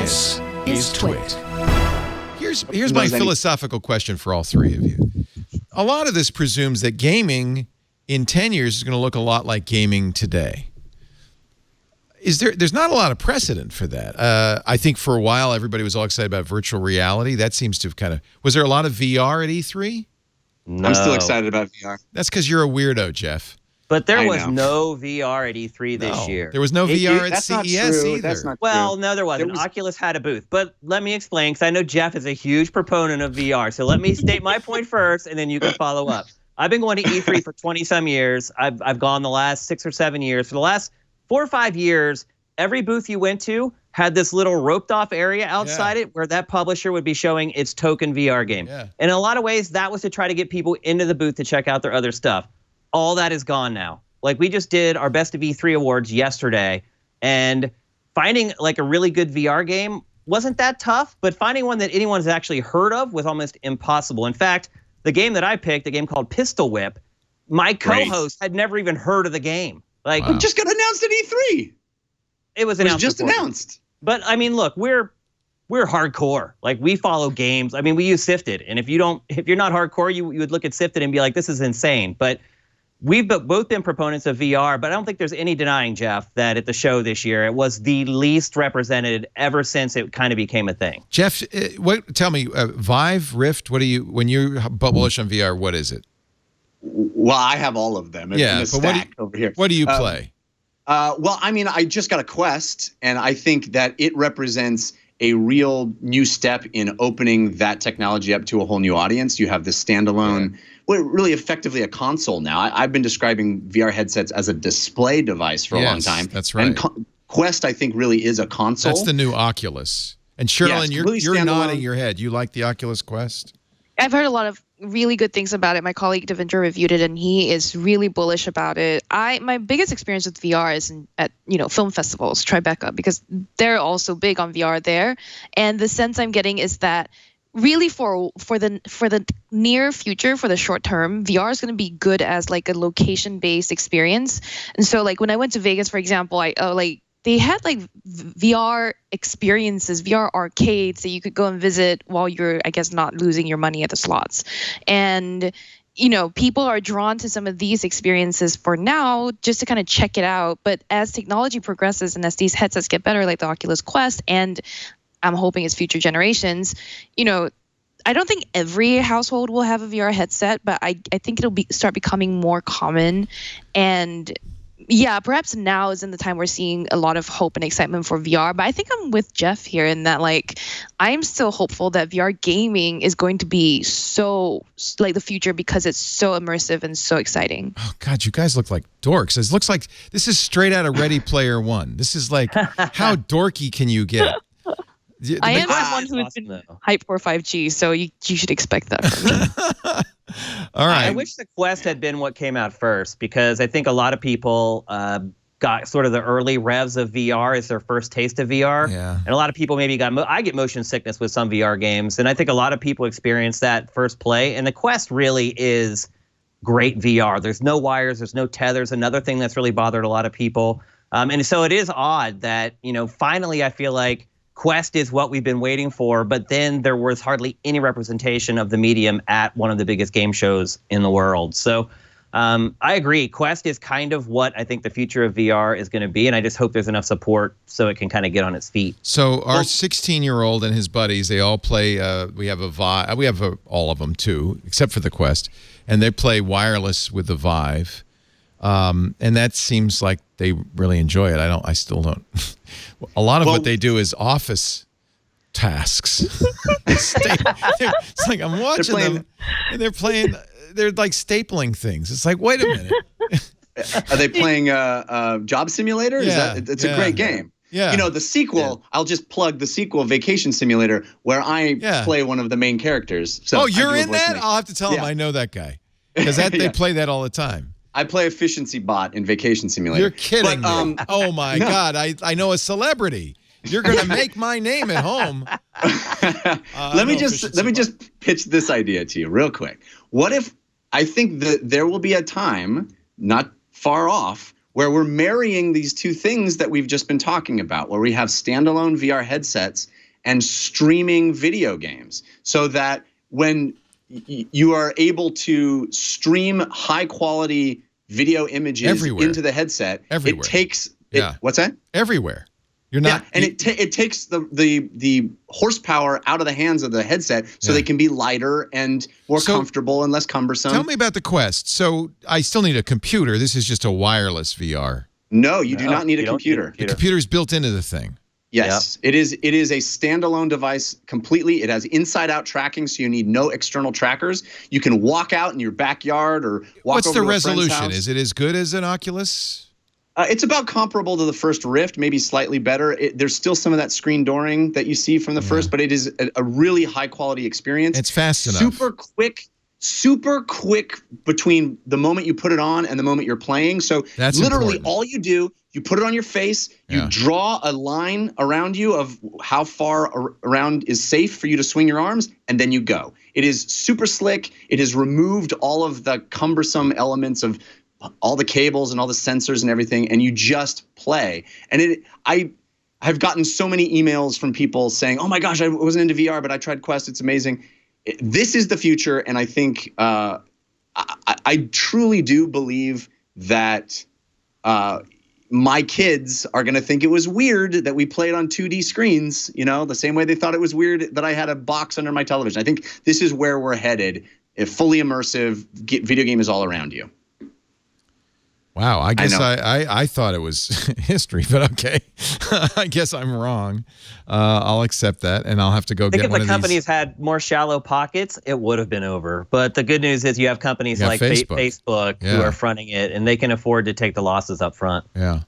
This is TWiT. Here's my philosophical question for all three of you. A lot of this presumes that gaming in 10 years is going to look a lot like gaming today. There's not a lot of precedent for that. I think for a while everybody was all excited about virtual reality. That seems to have kind of... Was there a lot of VR at E3? No. I'm still excited about VR. That's because you're a weirdo, Jeff. But there was no VR at E3 this year. There was no VR at CES either. That's not well, true. no, there wasn't. Oculus had a booth. But let me explain, because I know Jeff is a huge proponent of VR. So let me state my point first, and then you can follow up. I've been going to E3 for 20-some years. I've gone the last 6 or 7 years. For the last 4 or 5 years, every booth you went to had this little roped-off area outside it where that publisher would be showing its token VR game. Yeah. And in a lot of ways, that was to try to get people into the booth to check out their other stuff. All that is gone now. Like, we just did our Best of E3 awards yesterday, and finding like a really good VR game wasn't that tough, but finding one that anyone's actually heard of was almost impossible. In fact, the game that I picked, a game called Pistol Whip, my co-host had never even heard of the game. Like, it just got announced at E3. It was announced. Announced. But I mean, look, we're hardcore. Like, we follow games. I mean, we use Sifted, and if you're not hardcore, you would look at Sifted and be like, this is insane. But we've both been proponents of VR, but I don't think there's any denying, Jeff, that at the show this year, it was the least represented ever since it kind of became a thing. Jeff, tell me, Vive, Rift, when you bullish on VR, what is it? Well, I have all of them. Yeah, in a stack over here. What do you play? Well, I mean, I just got a Quest, and I think that it represents a real new step in opening that technology up to a whole new audience. You have this standalone, really effectively a console now. I've been describing VR headsets as a display device for a long time. That's right. And Quest, I think, really is a console. That's the new Oculus. And Sherilyn, you're nodding your head. You like the Oculus Quest? I've heard a lot of really good things about it. My colleague Devendra reviewed it, and he is really bullish about it. My biggest experience with VR is at film festivals, Tribeca, because they're also big on VR there. And the sense I'm getting is that really for the near future, for the short term, VR is going to be good as like a location-based experience. And so, like, when I went to Vegas, for example, they had like VR experiences, VR arcades that you could go and visit while you're, I guess, not losing your money at the slots. And, people are drawn to some of these experiences for now just to kind of check it out. But as technology progresses and as these headsets get better, like the Oculus Quest, and I'm hoping it's future generations, I don't think every household will have a VR headset, but I think it'll start becoming more common. And yeah, perhaps now isn't the time we're seeing a lot of hope and excitement for VR, but I think I'm with Jeff here in that, like, I'm still hopeful that VR gaming is going to be so, like, the future because it's so immersive and so exciting. Oh, God, you guys look like dorks. It looks like this is straight out of Ready Player One. This is like, how dorky can you get? I am someone who has been hyped for 5G, so you should expect that from me. All right. I wish the Quest had been what came out first, because I think a lot of people got sort of the early revs of VR as their first taste of VR. Yeah. And a lot of people maybe I get motion sickness with some VR games, and I think a lot of people experience that first play. And the Quest really is great VR. There's no wires, there's no tethers. Another thing that's really bothered a lot of people. And so it is odd that, finally I feel like Quest is what we've been waiting for, but then there was hardly any representation of the medium at one of the biggest game shows in the world. So I agree. Quest is kind of what I think the future of VR is going to be, and I just hope there's enough support so it can kind of get on its feet. So our 16-year-old and his buddies, they all play, we have all of them too, except for the Quest, and they play wireless with the Vive. And that seems like they really enjoy it. I still don't. A lot of what they do is office tasks. It's like I'm watching them, and they're like stapling things. It's like, wait a minute. Are they playing Job Simulator? Yeah, it's a great game. Yeah. The sequel, I'll just plug the sequel, Vacation Simulator, where I play one of the main characters. So you're in that? I'll have to tell him I know that guy, because they play that all the time. I play Efficiency Bot in Vacation Simulator. You're kidding me. Oh, my God. I know a celebrity. You're going to make my name at home. Let me just pitch this idea to you real quick. What if I think that there will be a time, not far off, where we're marrying these two things that we've just been talking about, where we have standalone VR headsets and streaming video games, so that when you are able to stream high quality video images everywhere. Into the headset, everywhere. It takes what's that? Everywhere. You're not, and it takes the horsepower out of the hands of the headset, so they can be lighter and more comfortable and less cumbersome. Tell me about the Quest. So I still need a computer. This is just a wireless VR. No, you do not need a computer. The computer's built into the thing. Yes, It is a standalone device completely. It has inside-out tracking, so you need no external trackers. You can walk out in your backyard or walk What's over the to a friend's resolution? house. Is it as good as an Oculus? It's about comparable to the first Rift, maybe slightly better. There's still some of that screen dooring that you see from the first, but it is a really high-quality experience. It's fast enough. Super quick between the moment you put it on and the moment you're playing. So that's literally important. all you do, you put it on your face, you draw a line around you of how far around is safe for you to swing your arms, and then you go. It is super slick. It has removed all of the cumbersome elements of all the cables and all the sensors and everything, and you just play. And I've gotten so many emails from people saying, "Oh my gosh, I wasn't into VR, but I tried Quest. It's amazing." This is the future, and I think I truly do believe that my kids are going to think it was weird that we played on 2D screens, the same way they thought it was weird that I had a box under my television. I think this is where we're headed. A fully immersive video game is all around you. Wow, I guess I thought it was history, but okay. I guess I'm wrong. I'll accept that, and I'll have to go get one of these. If the companies had more shallow pockets, it would have been over. But the good news is you have companies like Facebook who are fronting it, and they can afford to take the losses up front. Yeah.